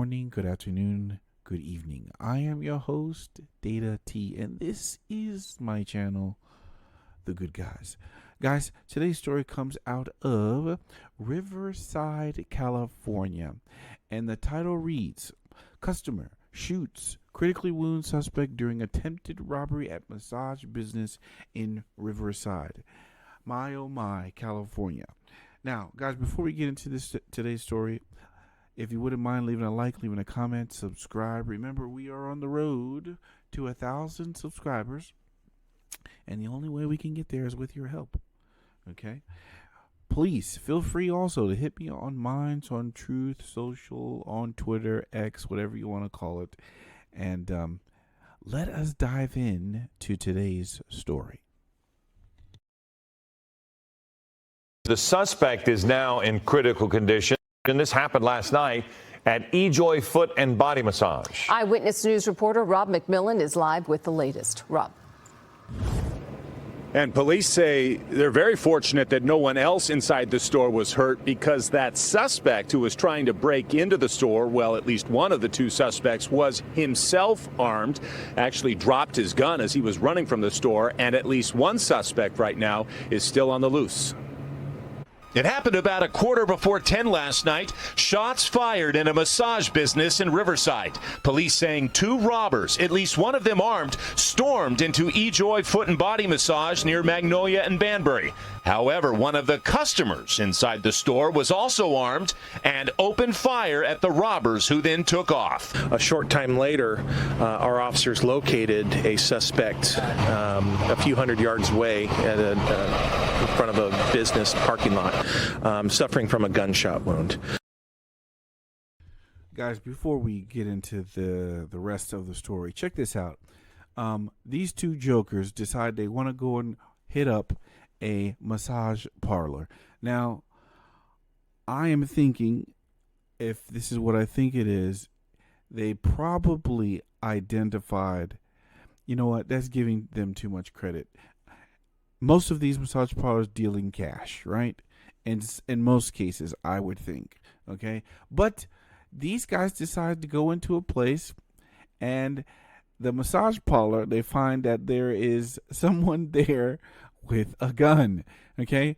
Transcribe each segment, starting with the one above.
morning, good afternoon, good evening. I am your host, Data T, and this is my channel, The Good Guys. Guys, today's story comes out of Riverside, California, and the title reads, Customer shoots critically wounds suspect during attempted robbery at massage business in Riverside. My oh my, California. Now, guys, before we get into today's story, if you wouldn't mind leaving a like, leaving a comment, subscribe. Remember, we are on the road to 1,000 subscribers, and the only way we can get there is with your help. Okay? Please feel free also to hit me on mine, on TruthSocial, on Twitter, X, whatever you want to call it, and let us dive in to today's story. The suspect is now in critical condition, and this happened last night at eJoy Foot and Body Massage. Eyewitness News reporter Rob McMillan is live with the latest. Rob. And police say they're very fortunate that no one else inside the store was hurt, because that suspect who was trying to break into the store, well, at least one of the two suspects was himself armed, actually dropped his gun as he was running from the store, and at least one suspect right now is still on the loose. It happened about 10:15 last night. Shots fired in a massage business in Riverside. Police saying two robbers, at least one of them armed, stormed into eJoy Foot and Body Massage near Magnolia and Banbury. However, one of the customers inside the store was also armed and opened fire at the robbers, who then took off. A short time later, our officers located a suspect a few hundred yards away in front of a business parking lot, suffering from a gunshot wound. Guys, before we get into the rest of the story, check this out. These two jokers decide they want to go and hit up a massage parlor. Now, I am thinking, if this is what I think it is, they probably identified, you know what, that's giving them too much credit. Most of these massage parlors deal in cash, right? And in most cases, I would think, okay? But these guys decide to go into a place, and the massage parlor, they find that there is someone there with a gun, okay?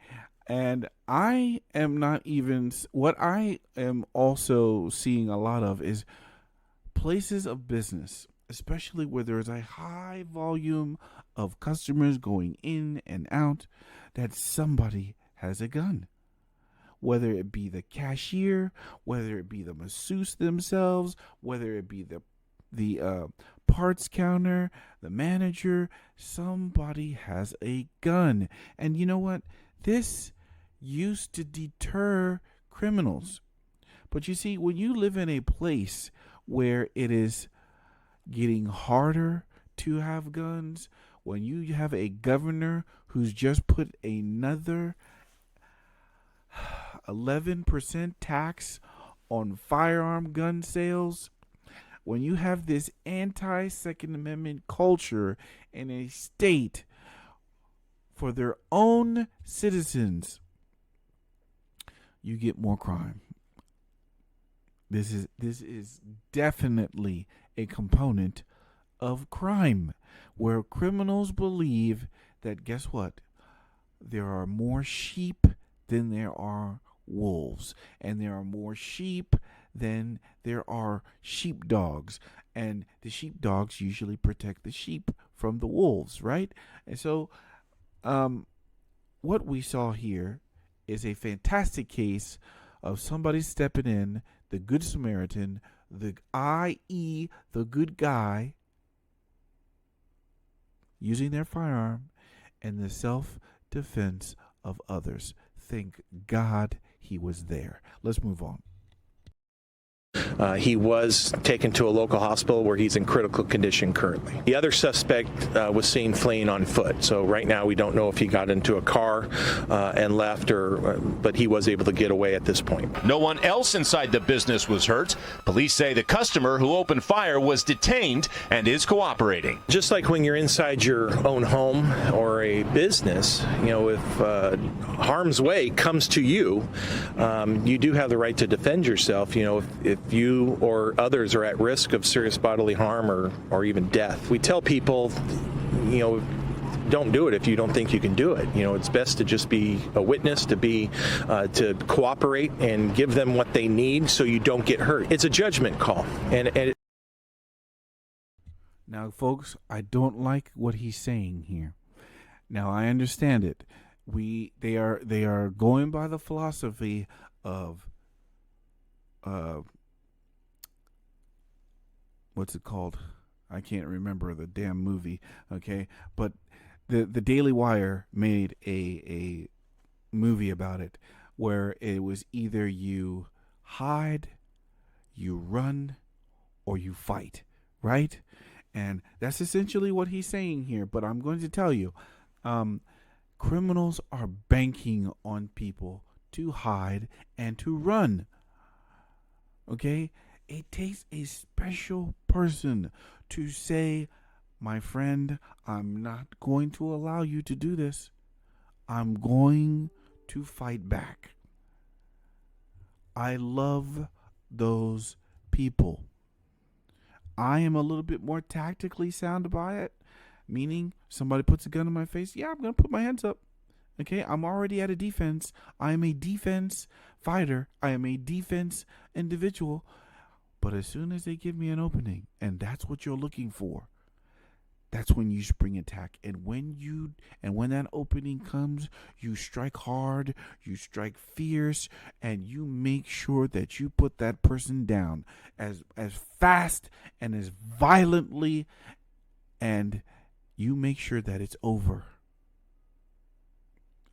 And I am not even, what I am also seeing a lot of is places of business, especially where there's a high volume of customers going in and out, that somebody has a gun. Whether it be the cashier, whether it be the masseuse themselves, whether it be the parts counter, the manager, somebody has a gun. And you know what? This used to deter criminals. But you see, when you live in a place where it is getting harder to have guns, when you have a governor who's just put another 11% tax on firearm gun sales, when you have this anti-Second Amendment culture in a state for their own citizens, you get more crime. This is definitely a component of crime, where criminals believe that, guess what? There are more sheep than there are wolves, and there are more sheep than there are sheepdogs, and the sheepdogs usually protect the sheep from the wolves, right? And so what we saw here is a fantastic case of somebody stepping in, the Good Samaritan, i.e. the good guy, using their firearm, and the self-defense of others. Thank God he was there. Let's move on. He was taken to a local hospital where he's in critical condition currently. The other suspect was seen fleeing on foot. So right now we don't know if he got into a car and left, but he was able to get away at this point. No one else inside the business was hurt. Police say the customer who opened fire was detained and is cooperating. Just like when you're inside your own home or a business, if harm's way comes to you, you do have the right to defend yourself. If you or others are at risk of serious bodily harm or even death. We tell people, don't do it if you don't think you can do it. It's best to just be a witness, to cooperate and give them what they need so you don't get hurt. It's a judgment call. Now, folks, I don't like what he's saying here. Now, I understand it. They are going by the philosophy of what's it called? I can't remember the damn movie. Okay, but the Daily Wire made a movie about it where it was either you hide, you run, or you fight, right? And that's essentially what he's saying here. But I'm going to tell you, criminals are banking on people to hide and to run. Okay? It takes a special person to say, my friend, I'm not going to allow you to do this. I'm going to fight back. I love those people. I am a little bit more tactically sound by it, meaning somebody puts a gun in my face. Yeah, I'm going to put my hands up. Okay, I'm already at a defense. I am a defense fighter. I am a defense individual. But as soon as they give me an opening, and that's what you're looking for, that's when you spring attack. And when that opening comes, you strike hard, you strike fierce, and you make sure that you put that person down as fast and as violently, and you make sure that it's over.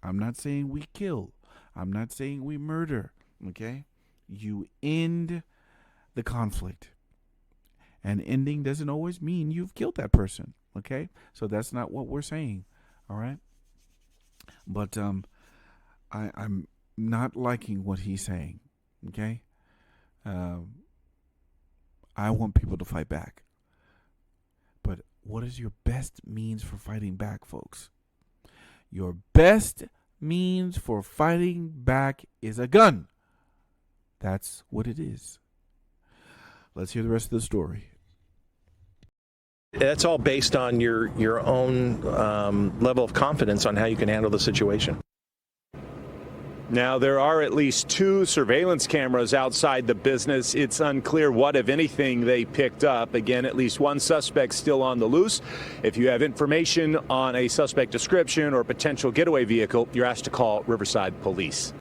I'm not saying we kill. I'm not saying we murder. Okay? You end the conflict. And ending doesn't always mean you've killed that person. Okay? So that's not what we're saying. All right? But I'm not liking what he's saying. Okay? I want people to fight back. But what is your best means for fighting back, folks? Your best means for fighting back is a gun. That's what it is. Let's hear the rest of the story. That's all based on your own level of confidence on how you can handle the situation. Now, there are at least 2 surveillance cameras outside the business. It's unclear what, if anything, they picked up. Again, at least 1 suspect still on the loose. If you have information on a suspect description or potential getaway vehicle, you're asked to call Riverside Police.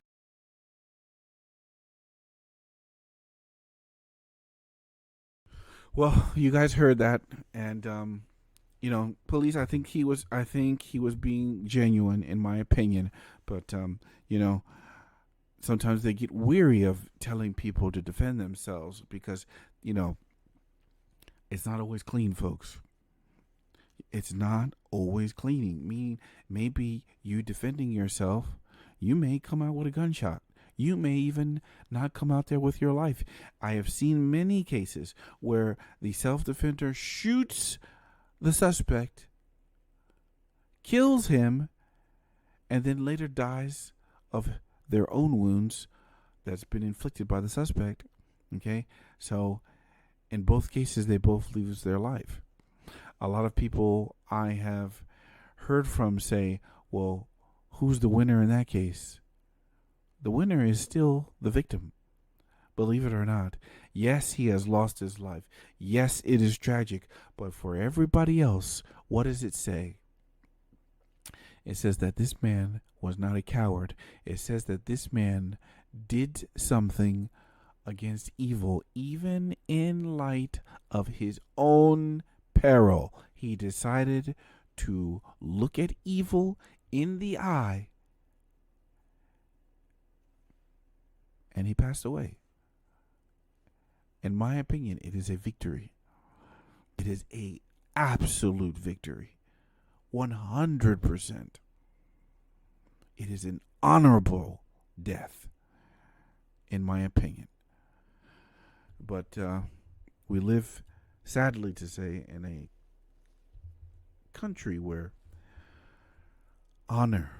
Well, you guys heard that, and police. I think he was being genuine, in my opinion. But sometimes they get weary of telling people to defend themselves because it's not always clean, folks. It's not always cleaning. Meaning, maybe you defending yourself, you may come out with a gunshot. You may even not come out there with your life. I have seen many cases where the self-defender shoots the suspect, kills him, and then later dies of their own wounds that's been inflicted by the suspect. Okay? So, in both cases, they both lose their life. A lot of people I have heard from say, well, who's the winner in that case? The winner is still the victim. Believe it or not. Yes, he has lost his life. Yes, it is tragic. But for everybody else, what does it say? It says that this man was not a coward. It says that this man did something against evil, even in light of his own peril. He decided to look at evil in the eye, and he passed away. In my opinion, it is a victory. It is a absolute victory. 100%. It is an honorable death, in my opinion. But we live, sadly to say, in a country where honor,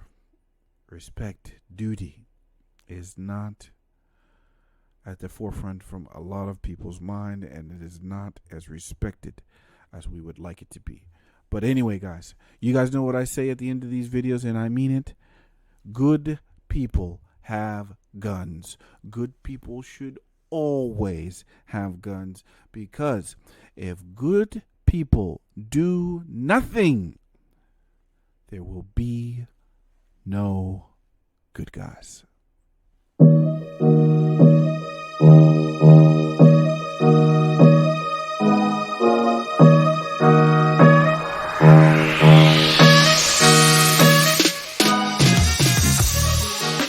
respect, duty is not at the forefront from a lot of people's mind, and it is not as respected as we would like it to be. But anyway, guys, you guys know what I say at the end of these videos, and I mean it. Good people have guns. Good people should always have guns, because if good people do nothing, there will be no good guys.